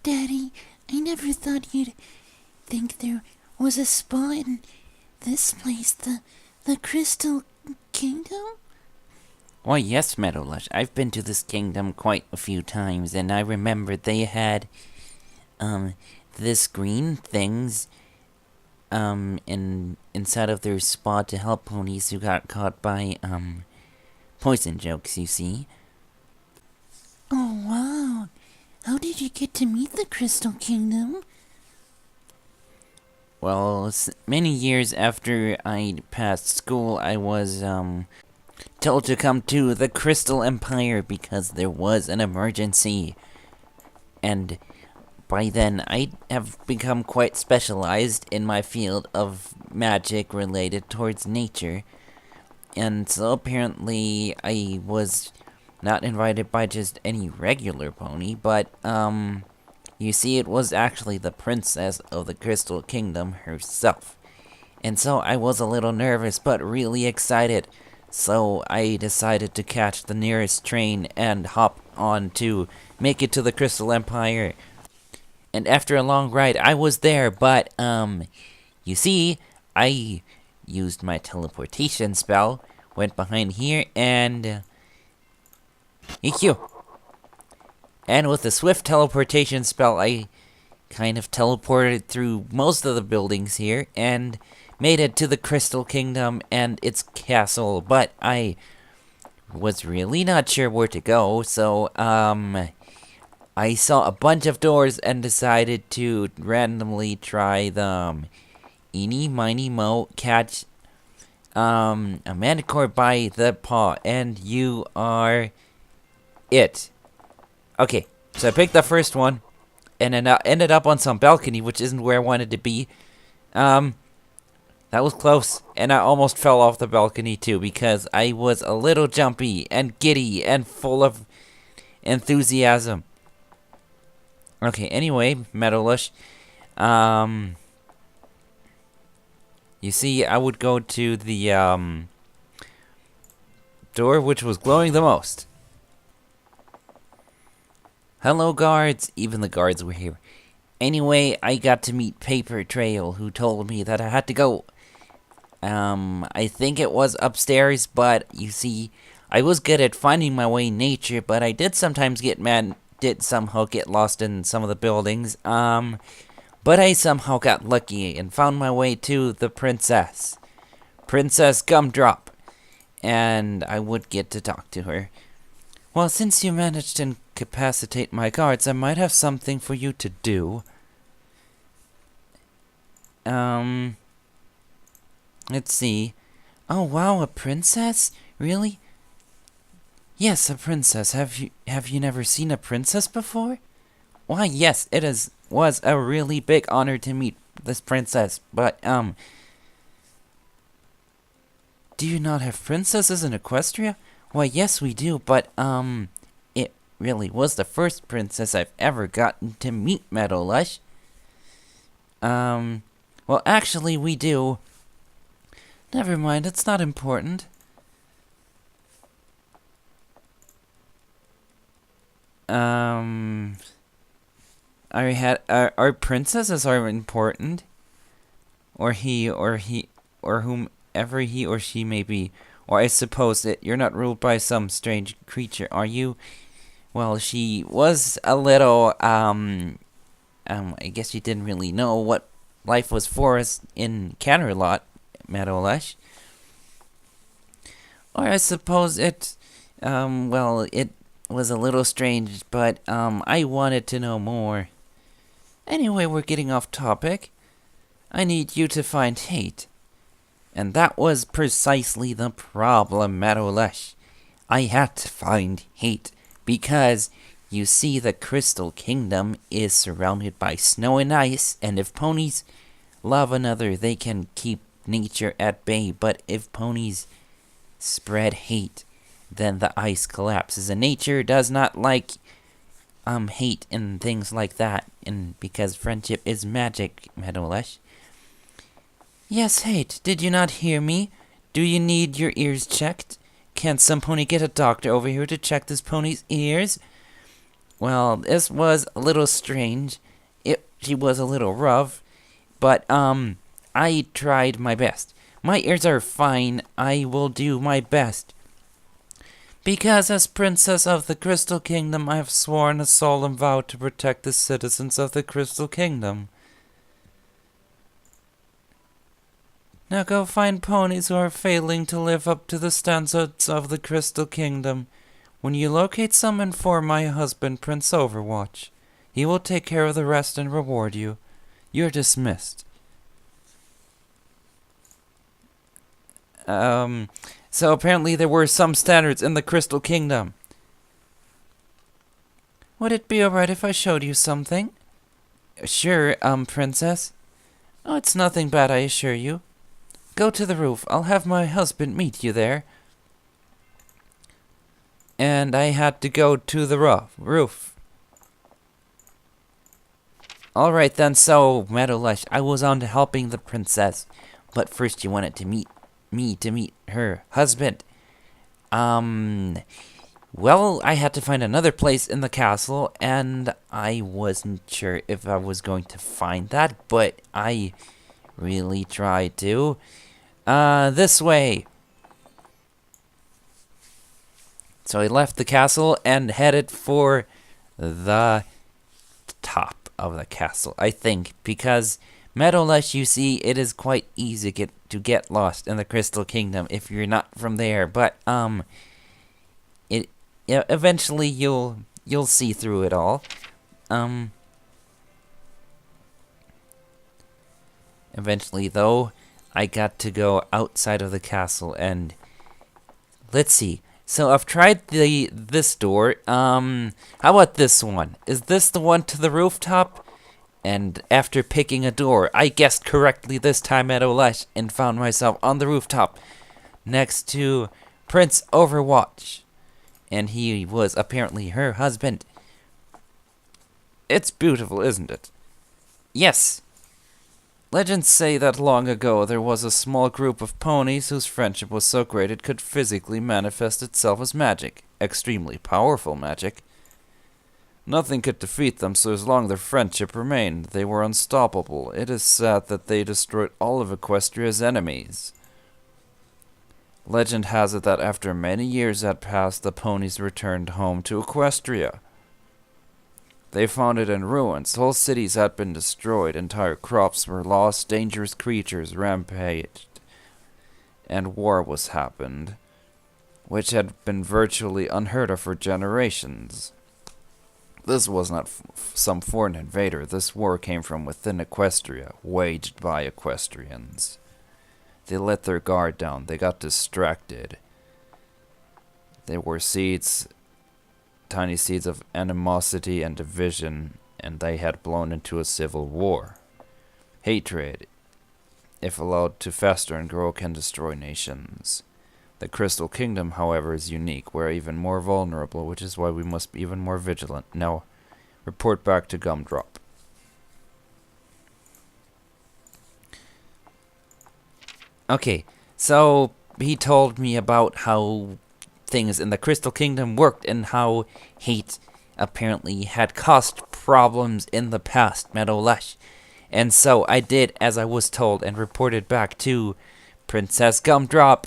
Daddy, I never thought you'd think there was a spa in this place, the Crystal Kingdom? Why, yes, Meadowlush. I've been to this kingdom quite a few times, and I remember they had, this green things, inside of their spa to help ponies who got caught by, poison jokes, you see. Oh, wow. How did you get to meet the Crystal Kingdom? Well, many years after I passed school, I was, told to come to the Crystal Empire because there was an emergency. And by then, I have become quite specialized in my field of magic related towards nature. And so apparently, I was not invited by just any regular pony, but, you see, it was actually the princess of the Crystal Kingdom herself. And so I was a little nervous, but really excited. So I decided to catch the nearest train and hop on to make it to the Crystal Empire. And after a long ride, I was there, but, you see, I used my teleportation spell, went behind here, and, EQ. And with a swift teleportation spell, I kind of teleported through most of the buildings here, and made it to the Crystal Kingdom and its castle, but I was really not sure where to go, so, I saw a bunch of doors and decided to randomly try them. Eeny, miny, mo, catch, a manticore by the paw, and you are it. Okay, so I picked the first one, and then I ended up on some balcony, which isn't where I wanted to be. That was close, and I almost fell off the balcony too, because I was a little jumpy and giddy and full of enthusiasm. Okay, anyway, Meadowlush, you see, I would go to the, door which was glowing the most. Hello, guards. Even the guards were here. Anyway, I got to meet Paper Trail, who told me that I had to go. I think it was upstairs, but you see, I was good at finding my way in nature, but I did sometimes did somehow get lost in some of the buildings. But I somehow got lucky and found my way to the princess, Princess Gumdrop, and I would get to talk to her. Well, since you managed to incapacitate my guards, I might have something for you to do. Let's see. Oh, wow, a princess? Really? Yes, a princess. Have you never seen a princess before? Why, yes, was a really big honor to meet this princess, but, do you not have princesses in Equestria? Why, yes, we do, but, it really was the first princess I've ever gotten to meet, Meadowlush. Well, actually, we do. Never mind, it's not important. Our princesses are important. Or whomever he or she may be. Or I suppose that you're not ruled by some strange creature, are you? Well, she was a little, I guess you didn't really know what life was for us in Canterlot, Meadowlush. Or I suppose it was a little strange, but, I wanted to know more. Anyway, we're getting off topic. I need you to find hate. And that was precisely the problem, Meadowlush. I had to find hate, because, you see, the Crystal Kingdom is surrounded by snow and ice, and if ponies love another, they can keep nature at bay, but if ponies spread hate, then the ice collapses, and nature does not like, hate and things like that, and because friendship is magic, Meadowlush. Yes, hate, did you not hear me? Do you need your ears checked? Can some pony get a doctor over here to check this pony's ears? Well, this was a little strange. She was a little rough, but I tried my best. My ears are fine. I will do my best. Because as Princess of the Crystal Kingdom, I have sworn a solemn vow to protect the citizens of the Crystal Kingdom. Now go find ponies who are failing to live up to the standards of the Crystal Kingdom. When you locate some, inform my husband, Prince Overwatch. He will take care of the rest and reward you. You're dismissed. So apparently there were some standards in the Crystal Kingdom. Would it be alright if I showed you something? Sure, Princess. Oh, it's nothing bad, I assure you. Go to the roof. I'll have my husband meet you there. And I had to go to the roof. Alright then, so, Meadowlush, I was on to helping the princess. But first you wanted to meet me to meet her husband. Well, I had to find another place in the castle, and I wasn't sure if I was going to find that, but I really tried to. This way. So I left the castle and headed for the top of the castle, I think, because Meadowlush, you see, it is quite easy to get lost in the Crystal Kingdom if you're not from there, but eventually you'll see through it all. Eventually, though, I got to go outside of the castle, and let's see. So I've tried this door. How about this one? Is this the one to the rooftop? And after picking a door, I guessed correctly this time, Meadowlush, and found myself on the rooftop next to Prince Overwatch. And he was apparently her husband. It's beautiful, isn't it? Yes. Legends say that long ago there was a small group of ponies whose friendship was so great it could physically manifest itself as magic. Extremely powerful magic. Nothing could defeat them, so as long as their friendship remained, they were unstoppable. It is sad that they destroyed all of Equestria's enemies. Legend has it that after many years had passed, the ponies returned home to Equestria. They found it in ruins. Whole cities had been destroyed, entire crops were lost, dangerous creatures rampaged, and war was happened, which had been virtually unheard of for generations. This was not some foreign invader. This war came from within Equestria, waged by Equestrians. They let their guard down. They got distracted. There were seeds, tiny seeds of animosity and division, and they had blown into a civil war. Hatred, if allowed to fester and grow, can destroy nations. The Crystal Kingdom, however, is unique. We're even more vulnerable, which is why we must be even more vigilant. Now, report back to Gumdrop. Okay, so he told me about how things in the Crystal Kingdom worked and how hate apparently had caused problems in the past, Meadowlush. And so I did as I was told and reported back to Princess Gumdrop.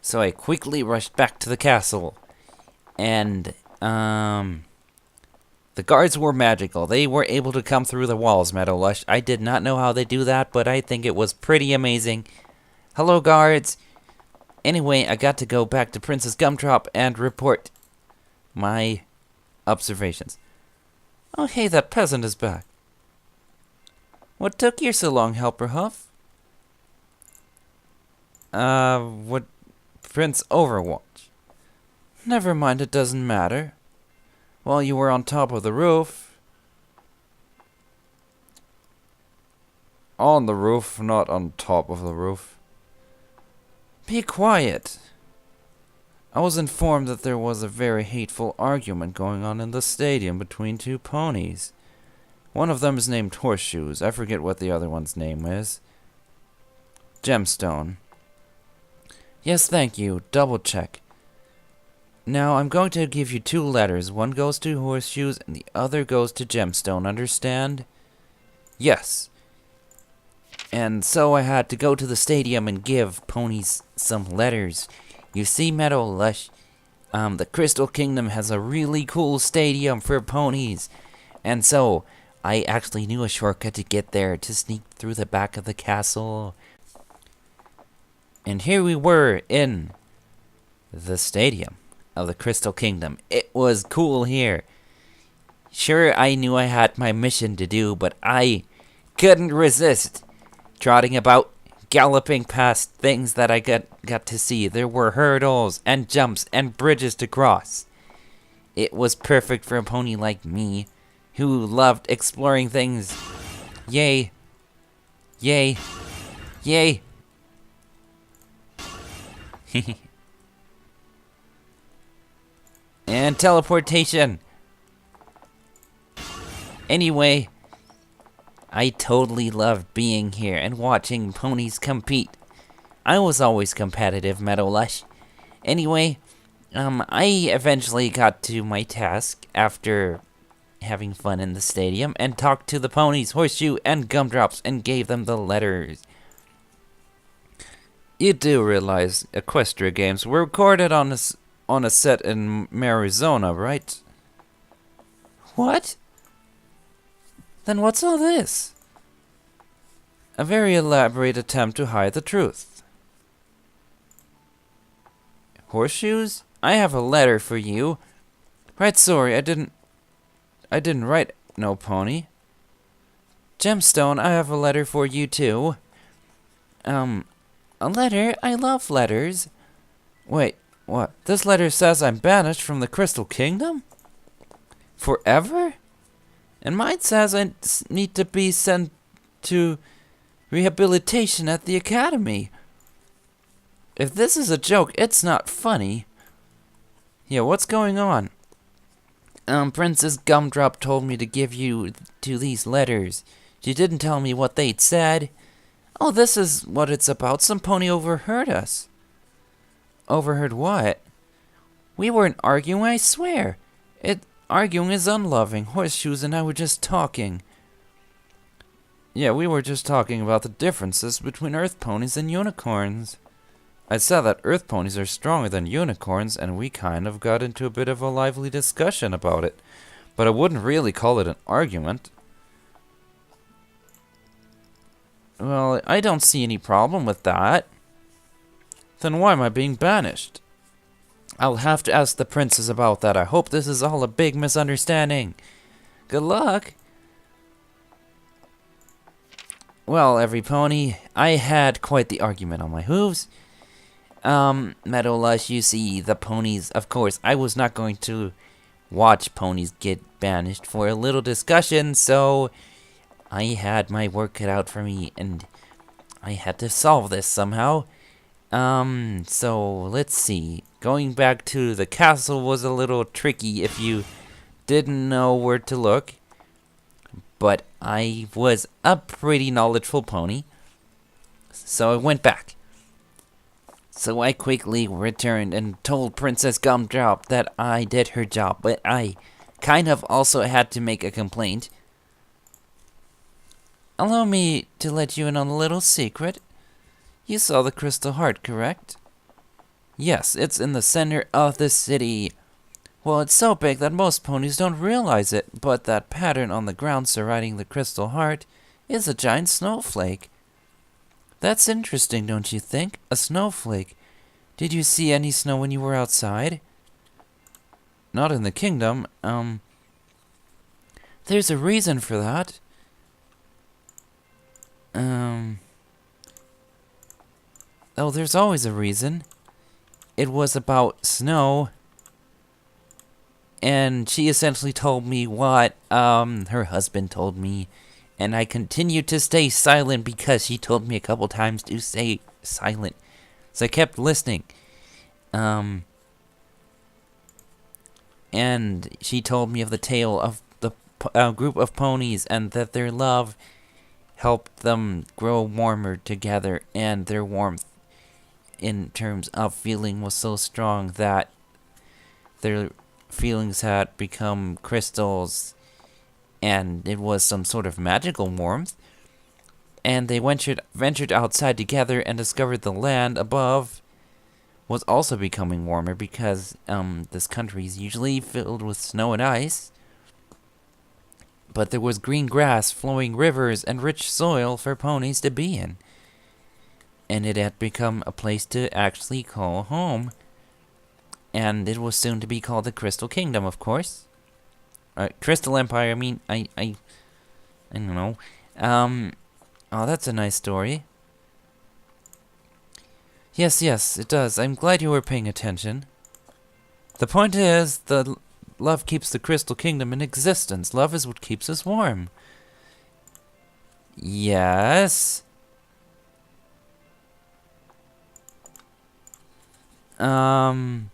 So I quickly rushed back to the castle, and the guards were magical. They were able to come through the walls, Meadowlush. I did not know how they do that, but I think it was pretty amazing. Hello, guards. Anyway, I got to go back to Princess Gumdrop and report my observations. Oh, hey, that peasant is back. What took you so long, Helper Huff? What? Prince Overwatch. Never mind, it doesn't matter. While you were on top of the roof. On the roof, not on top of the roof. Be quiet. I was informed that there was a very hateful argument going on in the stadium between two ponies. One of them is named Horseshoes. I forget what the other one's name is. Gemstone. Yes, thank you. Double check. Now, I'm going to give you 2 letters. One goes to Horseshoes, and the other goes to Gemstone. Understand? Yes. And so I had to go to the stadium and give ponies some letters. You see, Meadowlush, the Crystal Kingdom has a really cool stadium for ponies. And so, I actually knew a shortcut to get there, to sneak through the back of the castle. And here we were in the stadium of the Crystal Kingdom. It was cool here. Sure, I knew I had my mission to do, but I couldn't resist trotting about, galloping past things that I got to see. There were hurdles and jumps and bridges to cross. It was perfect for a pony like me, who loved exploring things. Yay. Yay. Yay. And teleportation. Anyway, I totally loved being here and watching ponies compete. I was always competitive, Meadowlush. Anyway, I eventually got to my task after having fun in the stadium and talked to the ponies, Horseshoe, and Gumdrops and gave them the letters. You do realize Equestria games were recorded on a set in Arizona, right? What? Then what's all this? A very elaborate attempt to hide the truth. Horseshoes? I have a letter for you. Right, sorry, I didn't write no pony. Gemstone, I have a letter for you too. A letter? I love letters. Wait, what? This letter says I'm banished from the Crystal Kingdom? Forever? And mine says I need to be sent to rehabilitation at the academy. If this is a joke, it's not funny. Yeah, what's going on? Princess Gumdrop told me to give you these letters. She didn't tell me what they'd said. Oh, this is what it's about. Some pony overheard us. Overheard what? We weren't arguing, I swear. Arguing is unloving. Horseshoes and I were just talking. Yeah, we were just talking about the differences between earth ponies and unicorns. I said that earth ponies are stronger than unicorns, and we kind of got into a bit of a lively discussion about it. But I wouldn't really call it an argument. Well, I don't see any problem with that. Then why am I being banished? I'll have to ask the princess about that. I hope this is all a big misunderstanding. Good luck. Well, every pony, I had quite the argument on my hooves. Meadowlush, you see, the ponies, of course, I was not going to watch ponies get banished for a little discussion, so I had my work cut out for me, and I had to solve this somehow. So, let's see. Going back to the castle was a little tricky if you didn't know where to look, but I was a pretty knowledgeable pony, so I went back. So I quickly returned and told Princess Gumdrop that I did her job, but I kind of also had to make a complaint. Allow me to let you in on a little secret. You saw the crystal heart, correct? Yes, it's in the center of the city. Well, it's so big that most ponies don't realize it, but that pattern on the ground surrounding the crystal heart is a giant snowflake. That's interesting, don't you think? A snowflake. Did you see any snow when you were outside? Not in the kingdom. There's a reason for that. Oh, there's always a reason. It was about snow. And she essentially told me what, her husband told me. And I continued to stay silent because she told me a couple times to stay silent. So I kept listening. And she told me of the tale of the group of ponies and that their love helped them grow warmer together, and their warmth in terms of feeling was so strong that their feelings had become crystals, and it was some sort of magical warmth. And they ventured outside together and discovered the land above was also becoming warmer because this country is usually filled with snow and ice. But there was green grass, flowing rivers, and rich soil for ponies to be in. And it had become a place to actually call home. And it was soon to be called the Crystal Kingdom, of course. Crystal Empire, I mean, I don't know. Oh, that's a nice story. Yes, it does. I'm glad you were paying attention. The point is, love keeps the Crystal Kingdom in existence. Love is what keeps us warm. Yes. But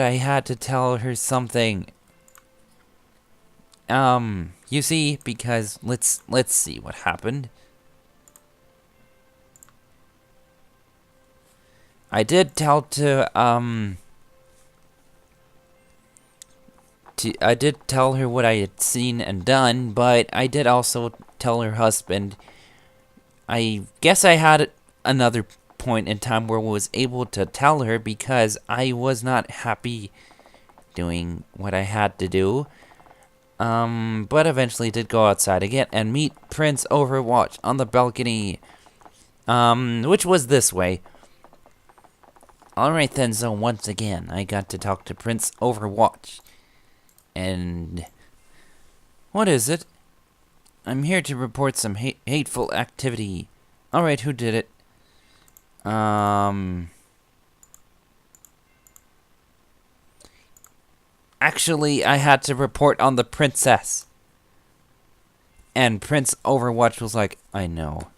I had to tell her something. You see, because let's see what happened. I did tell I did tell her what I had seen and done, but I did also tell her husband. I guess I had another point in time where I was able to tell her because I was not happy doing what I had to do. But eventually did go outside again and meet Prince Overwatch on the balcony. Which was this way. Alright then, so once again, I got to talk to Prince Overwatch. And what is it? I'm here to report some hateful activity. Alright, who did it? Actually, I had to report on the princess. And Prince Overwatch was like, I know.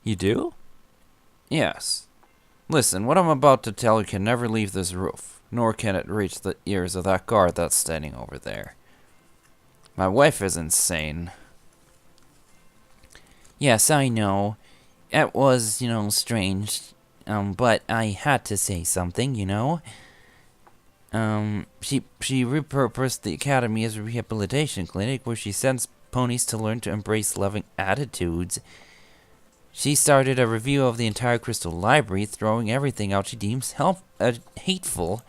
You do? Yes. Listen, what I'm about to tell you can never leave this roof, nor can it reach the ears of that guard that's standing over there. My wife is insane. Yes, I know. It was, strange. But I had to say something, She repurposed the academy as a rehabilitation clinic where she sends ponies to learn to embrace loving attitudes. She started a review of the entire Crystal Library, throwing everything out she deems hateful.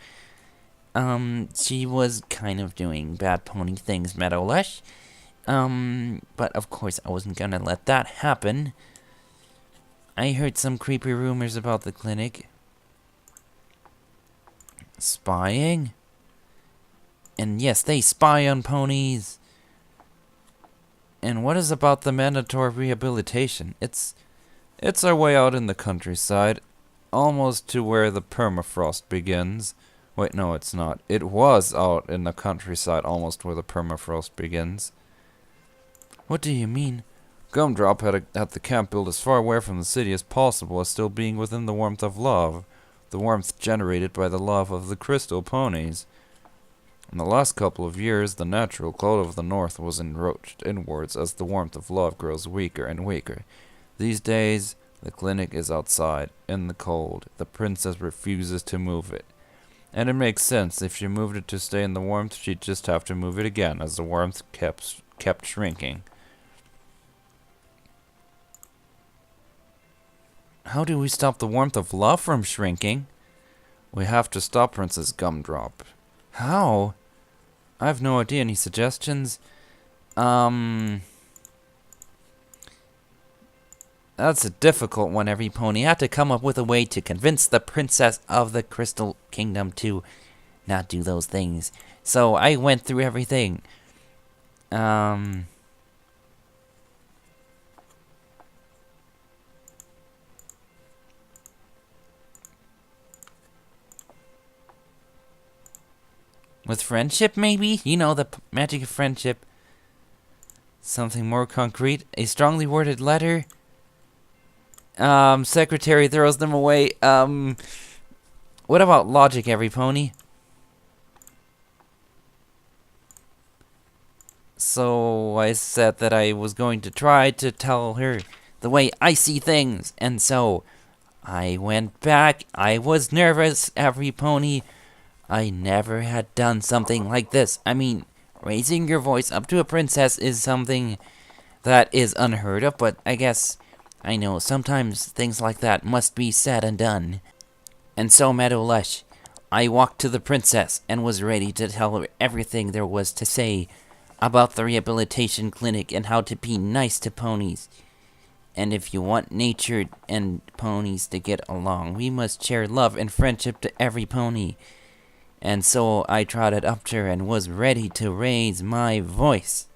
She was kind of doing bad pony things, Meadowlush. But of course I wasn't gonna let that happen. I heard some creepy rumors about the clinic. Spying? And yes, they spy on ponies. And what is about the mandatory rehabilitation? It's our way out in the countryside, almost to where the permafrost begins. Wait, no, it's not. It was out in the countryside, almost where the permafrost begins. What do you mean? Gumdrop had the camp built as far away from the city as possible, as still being within the warmth of love. The warmth generated by the love of the crystal ponies. In the last couple of years, the natural cloud of the north was encroached inwards as the warmth of love grows weaker and weaker. These days, the clinic is outside, in the cold. The princess refuses to move it. And it makes sense. If she moved it to stay in the warmth, she'd just have to move it again, as the warmth kept shrinking. How do we stop the warmth of love from shrinking? We have to stop Princess Gumdrop. How? I have no idea. Any suggestions? That's a difficult one, every pony. Had to come up with a way to convince the princess of the Crystal Kingdom to not do those things. So I went through everything. With friendship, maybe? The magic of friendship. Something more concrete. A strongly worded letter. Secretary throws them away. What about logic, every pony? So I said that I was going to try to tell her the way I see things. And so I went back. I was nervous, every pony. I never had done something like this. I mean, raising your voice up to a princess is something that is unheard of, but I guess I know sometimes things like that must be said and done. And so, Meadowlush, I walked to the princess and was ready to tell her everything there was to say about the rehabilitation clinic and how to be nice to ponies. And if you want nature and ponies to get along, we must share love and friendship to every pony. And so I trotted up to her and was ready to raise my voice.